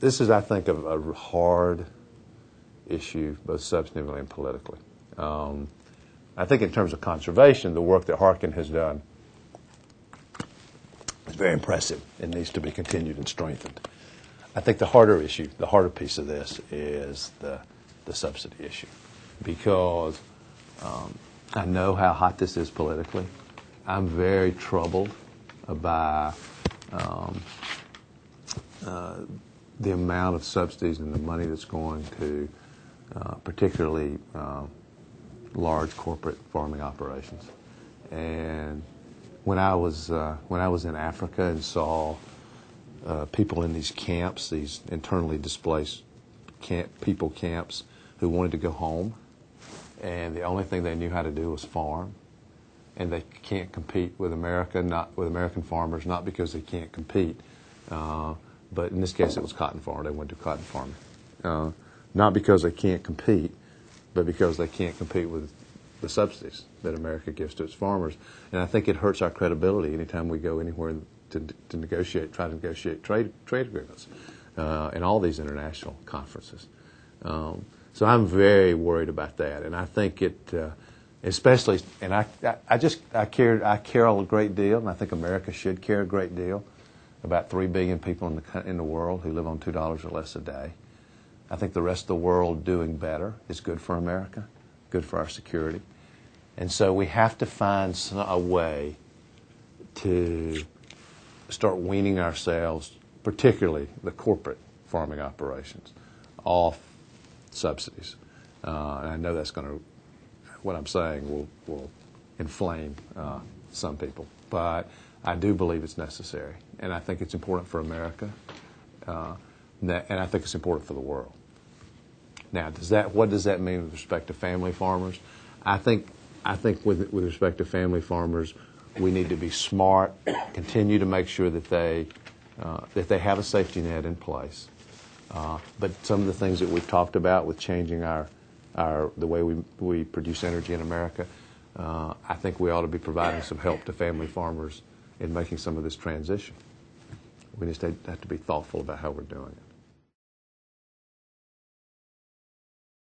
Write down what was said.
this is, I think, a hard issue, both substantively and politically. I think in terms of conservation, the work that Harkin has done is very impressive and needs to be continued and strengthened. I think the harder issue, the harder piece of this is the subsidy issue, because I know how hot this is politically. I'm very troubled by the amount of subsidies and the money that's going to particularly large corporate farming operations. And when I was in Africa and saw people in these camps, these internally displaced camps who wanted to go home, and the only thing they knew how to do was farm, and they can't compete with American farmers, not because they can't compete, but in this case it was cotton farming. They went to cotton farming, not because they can't compete, but because they can't compete with the subsidies that America gives to its farmers. And I think it hurts our credibility anytime we go anywhere to try to negotiate trade agreements in all these international conferences. So I'm very worried about that, and I think it, especially, and I care a great deal, and I think America should care a great deal about 3 billion people in the world who live on $2 or less a day. I think the rest of the world doing better is good for America, good for our security. And so we have to find a way to start weaning ourselves, particularly the corporate farming operations, off subsidies. And I know that's going to, what I'm saying will inflame some people. But I do believe it's necessary. And I think it's important for America. And I think it's important for the world. Now, what does that mean with respect to family farmers? I think with respect to family farmers, we need to be smart, continue to make sure that they have a safety net in place. But some of the things that we've talked about with changing the way we produce energy in America, I think we ought to be providing some help to family farmers in making some of this transition. We just have to be thoughtful about how we're doing it.